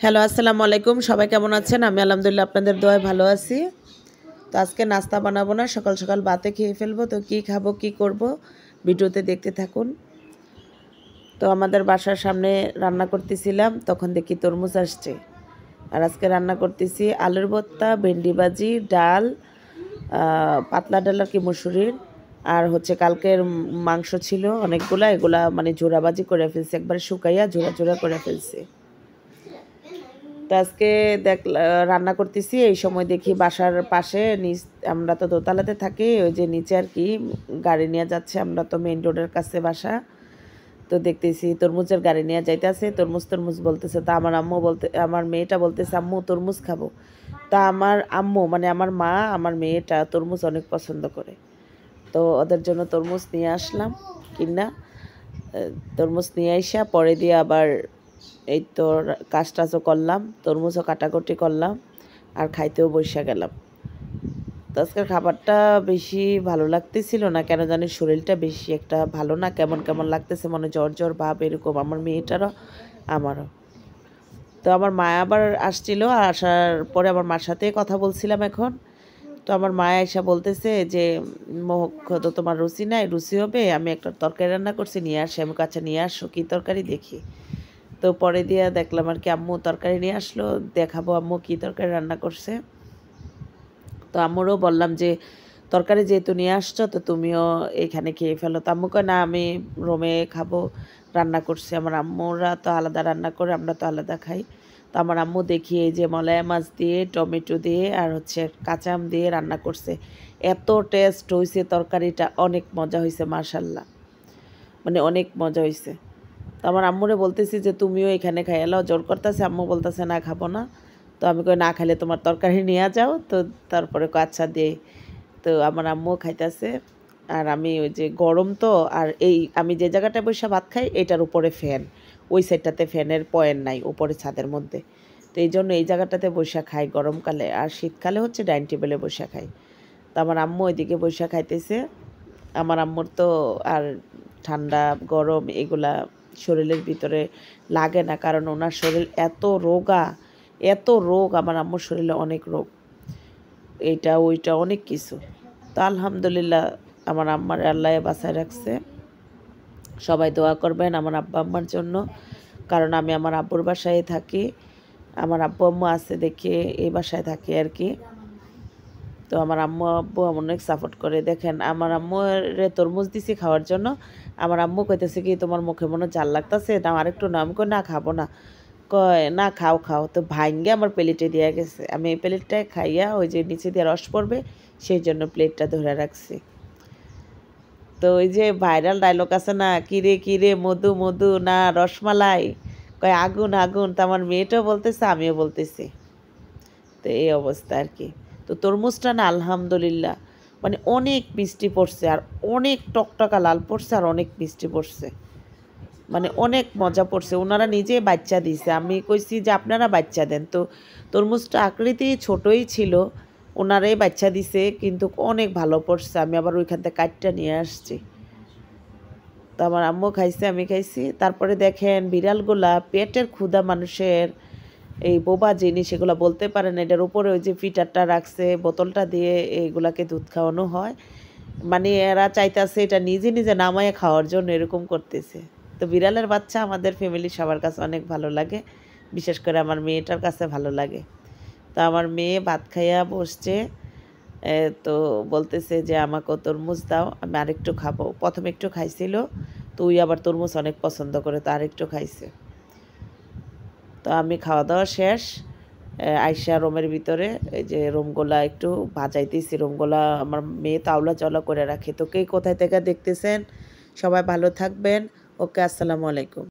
Hello, আসসালামু আলাইকুম। সবাই কেমন আছেন? আমি আলহামদুলিল্লাহ আপনাদের দোয়ায় ভালো আছি। তো আজকে নাস্তা বানাবো না, সকাল সকাল ভাতে খেয়ে ফেলবো। তো কী খাবো, কী করব, ভিডিওতে দেখতে থাকুন। তো আমাদের বাসার সামনে রান্না করতেছিলাম, তখন দেখি তরমুজ আসছে। আর আজকে রান্না করতেছি আলুর ভর্তা, ভেন্ডি ভাজি, ডাল, পাতলা ডাল আর কি মসুরির, আর হচ্ছে কালকের মাংস ছিল অনেকগুলা, এগুলা মানে জোড়াবাজি করে ফেলছি, একবারে শুকাইয়া জোড়া জোড়া করে ফেলছি। তো আজকে রান্না করতেছি, এই সময় দেখি বাসার পাশে আমরা তো দোতলাতে থাকি, ওই যে নিচে আর কি গাড়ি নিয়ে যাচ্ছে, আমরা তো মেইন রোডের কাছে বাসা। তো দেখতেছি তরমুজের গাড়ি নিয়ে যাইতেছে, তরমুজ তরমুজ বলতেছে। তা আমার মেয়েটা বলতেছে আম্মু তরমুজ খাবো। তা আমার আম্মু মানে আমার মা আমার মেয়েটা তরমুজ অনেক পছন্দ করে। তো ওদের জন্য তরমুজ নিয়ে আসলাম কিনা। তরমুজ নিয়ে আইসা পরে দিয়ে আবার এই তো কাজ টাজও করলাম, তরমুজও কাটাকুটি করলাম, আর খাইতেও বসে গেলাম। তো আজকের খাবারটা বেশি ভালো লাগতেছিল না, কেন জানি শরীরটা বেশি একটা ভালো না, কেমন কেমন লাগতেছে, মনে জ্বর জ্বর ভাব এরকম, আমার মেয়েটারও আমারও। তো আমার মা আবার আসছিল, আসার পরে আমার মার সাথে কথা বলছিলাম এখন। তো আমার মা এসে বলতেছে যে মোহক তো তোমার রুচি নাই, রুচি হবে, আমি একটা তরকারি রান্না করছি, নিয়ে আসি। আমি কাছে নিয়ে আসো, কী তরকারি দেখি। তো পরে দিয়ে দেখলাম আর কি আম্মু তরকারি নিয়ে আসলো, দেখাবো আম্মু কী তরকারি রান্না করছে। তো আম্মুরও বললাম যে তরকারি যেহেতু নিয়ে আসছো তো তুমিও এখানে খেয়ে ফেলো। তো আম্মু কয় না আমি রুমে খাবো, রান্না করছে আমার আম্মুরা তো আলাদা রান্না করে, আমরা তো আলাদা খাই। তো আমার আম্মু দেখি এই যে মলায়া মাছ দিয়ে, টমেটো দিয়ে, আর হচ্ছে কাঁচা আম দিয়ে রান্না করছে। এত টেস্ট হয়েছে তরকারিটা, অনেক মজা হয়েছে মাশাল্লাহ, মানে অনেক মজা হয়েছে। তো আমার আম্মুরে বলতেছি যে তুমিও এখানে খাই এলাও, জোর করতেছে। আম্মু বলতেছে না খাবো না। তো আমি কই না খাইলে তোমার তরকারি নিয়ে যাও। তো তারপরে আচ্ছা দে। তো আমার আম্মুও খাইতেছে, আর আমি ওই যে গরম তো, আর এই আমি যে জায়গাটায় বসে ভাত খাই এটার উপরে ফ্যান, ওই সাইডটাতে ফ্যানের পয়েন্ট নাই উপরে ছাদের মধ্যে। তো এই জন্য এই জায়গাটাতে বসে খাই গরমকালে, আর শীতকালে হচ্ছে ডাইনিং টেবিলে বসে খাই। তো আমার আম্মু ওইদিকে বসে খাইতেছে। আমার আম্মুর তো আর ঠান্ডা গরম এগুলা শরীরের ভিতরে লাগে না, কারণ ওনার শরীর এত রোগা, এত রোগ, আমার আম্মুর শরীরে অনেক রোগ, এইটা ওইটা অনেক কিছু। তো আলহামদুলিল্লাহ আমার আম্মার আল্লাহ বাঁচায় রাখছে। সবাই দোয়া করবেন আমার আব্বা আম্মার জন্য, কারণ আমি আমার আব্বুর বাসায় থাকি, আমার আব্বু আম্মু আছে দেখে এই বাসায় থাকি আর কি। তো আমার আম্মু আব্বু অনেক সাপোর্ট করে। দেখেন আমার আম্মুরে তরমুজ দিছি খাওয়ার জন্য, আমার আম্মু কইতেছে কি তোমার মুখে মনে জাল লাগতেছে, না আরেকটু নাম কই না খাবো না, কয় না খাও খাও। তো ভাঙ্গে আমার প্লেটে দিয়ে গেছে, আমি এই প্লেটটায় খাইয়া ওই যে নিচে দিয়ে রস পড়বে সেই জন্য প্লেটটা ধরে রাখছি। তো ওই যে ভাইরাল ডায়লগ আছে না, কিরে কিরে মধু মধু না রসমালাই, কয় আগুন আগুন। তো আমার মেয়েটাও বলতেছে আমিও বলতেছি। তো এই অবস্থা আর কি। তো তরমুজটা না আলহামদুলিল্লাহ মানে অনেক মিষ্টি পড়ছে, আর অনেক টকটকা লাল পড়ছে, আর অনেক মিষ্টি পড়ছে, মানে অনেক মজা পড়ছে। ওনারা নিজে বাচ্চা দিছে, আমি কইছি যে আপনারা বাচ্চা দেন। তো তরমুজটা আকৃতি ছোটই ছিল, ওনারাই বাচ্চা দিছে, কিন্তু অনেক ভালো পড়ছে। আমি আবার ওইখান থেকে কাটটা নিয়ে আসছি। তো আমার আম্মু খাইছে, আমি খাইছি। তারপরে দেখেন বিড়ালগুলা পেটের ক্ষুধা মানুষের, এই বোবা জিনিস এগুলো বলতে পারে না, এটার উপরে ওই যে ফিটারটা রাখছে, বোতলটা দিয়ে এইগুলাকে দুধ খাওয়ানো হয়, মানে এরা চাইতেছে এটা নিজে নিজে নামায় খাওয়ার জন্য এরকম করতেছে। তো বিড়ালের বাচ্চা আমাদের ফ্যামিলির সবার কাছে অনেক ভালো লাগে, বিশেষ করে আমার মেয়েটার কাছে ভালো লাগে। তো আমার মেয়ে ভাত খাইয়া বসছে, তো বলতেছে যে আমাকেও তরমুজ দাও, আমি আরেকটু খাবো। প্রথমে একটু খাইছিল, তো ওই আবার তরমুজ অনেক পছন্দ করে, তো আরেকটু খাইছে। তো আমি খাওয়া দাওয়া শেষ, আইসা রুমের ভিতরে এই যে রুমগুলা একটু ভাজাইতেছি। রুমগুলা আমার মেয়ে তাওলা চলা করে রাখে। তো কে কোথায় থেকে দেখতেছেন, সবাই ভালো থাকবেন। ওকে, আসসালামু আলাইকুম।